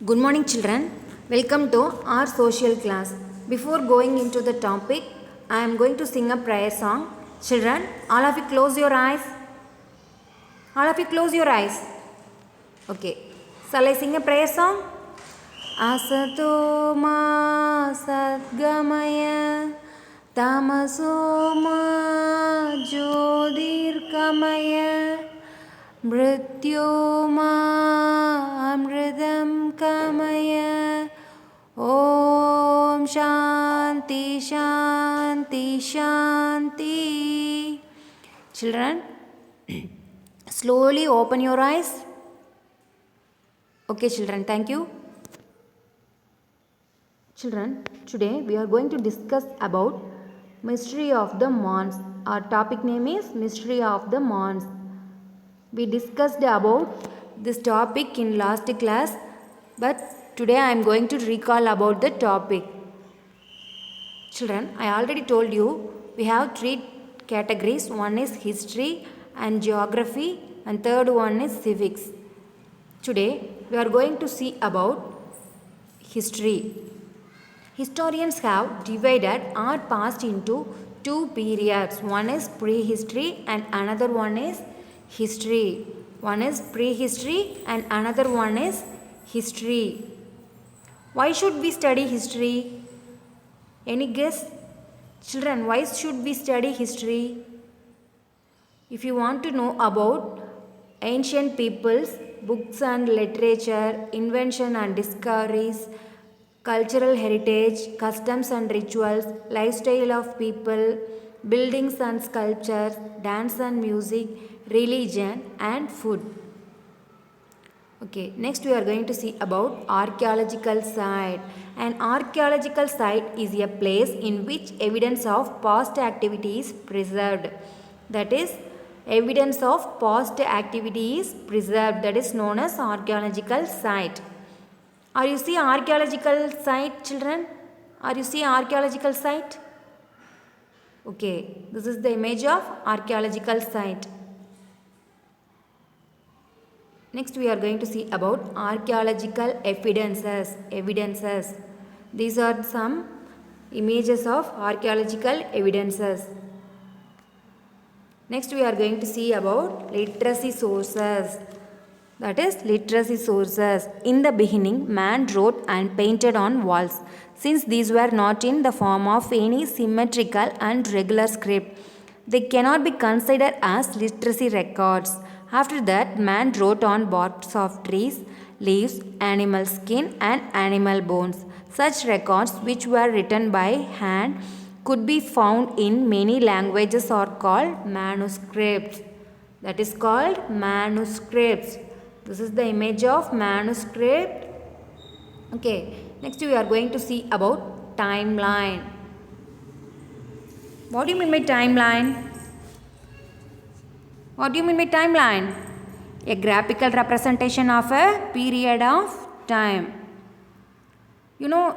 Good morning, children. Welcome to our social class. Before going into the topic, I am going to sing a prayer song. Children, all of you close your eyes. All of you close your eyes. Okay. Shall I sing a prayer song? Asato ma sadgamaya tamaso ma jyotirgamaya मृत्योमामृतं कमय Om Shanti Shanti Shanti. Children, slowly open your eyes. Okay, children, thank you. Children, today we are going to discuss about mystery of the Mons. Our topic name is mystery of the Mons. We discussed about this topic in last class, but today I am going to recall about the topic. Children, I already told you we have three categories. One is history and geography, and third one is civics. Today we are going to see about history. Historians have divided our past into two periods. One is prehistory and another one is history. One is prehistory and another one is history. Why should we study history? Any guess? Children, why should we study history? If you want to know about ancient peoples, books and literature, invention and discoveries, cultural heritage, customs and rituals, lifestyle of people, buildings and sculptures, dance and music, religion and food. Okay, next we are going to see about archaeological site. An archaeological site is a place in which evidence of past activity is preserved. That is, evidence of past activity is preserved. That is known as archaeological site. Are you see archaeological site, children? Are you see archaeological site? Okay, this is the image of archaeological site. Next we are going to see about archaeological evidences. These are some images of archaeological evidences. Next we are going to see about literacy sources. That is literacy sources. In the beginning, man wrote and painted on walls. Since these were not in the form of any symmetrical and regular script, they cannot be considered as literacy records. After that, man wrote on barks of trees, leaves, animal skin and animal bones. Such records, which were written by hand, could be found in many languages, are called manuscripts. That is called manuscripts. This is the image of manuscript. Okay, next we are going to see about timeline. What do you mean by timeline? What do you mean by timeline? A graphical representation of a period of time. You know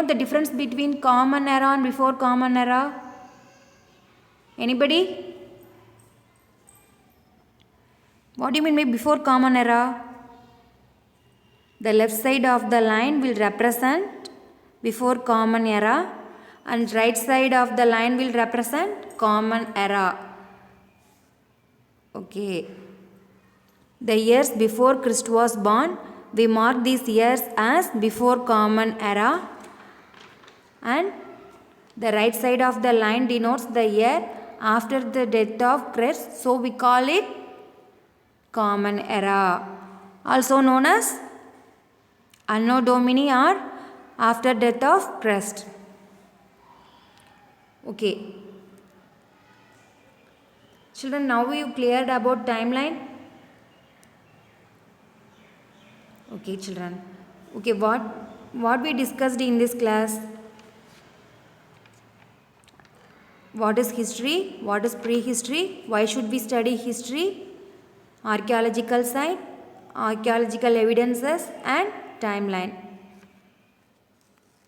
the difference between common era and before common era? Anybody? What do you mean by before common era? The left side of the line will represent before common era and right side of the line will represent common era. Okay. The years before Christ was born, we mark these years as before common era, and the right side of the line denotes the year after the death of Christ, so we call it common era, also known as Anno Domini or after death of Christ. Okay. Children, now you cleared about timeline? Okay, children. Okay, what we discussed in this class? What is history? What is prehistory? Why should we study history? Archaeological site, archaeological evidences and timeline.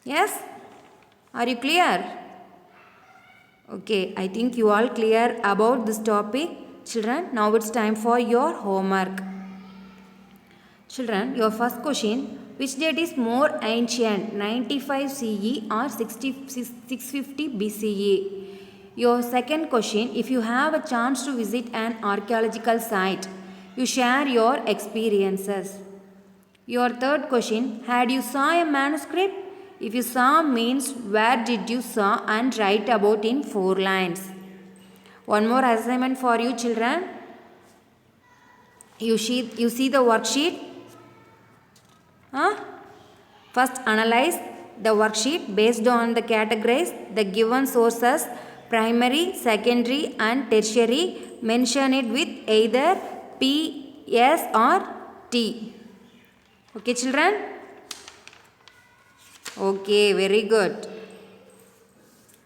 Yes? Are you clear? Okay, I think you all clear about this topic. Children, now it's time for your homework. Children, your first question, Which date is more ancient, 95 CE or 650 BCE? Your second question, if you have a chance to visit an archaeological site, you share your experiences. Your third question, had you saw a manuscript? If you saw means where did you saw and write about in 4 lines. One more assignment for you children. You see the worksheet. First analyze the worksheet based on the categories, the given sources, primary, secondary and tertiary. Mention it with either P, S or T. Okay children? Okay, very good.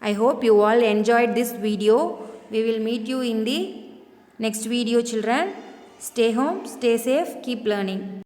I hope you all enjoyed this video. We will meet you in the next video children. Stay home, stay safe, keep learning.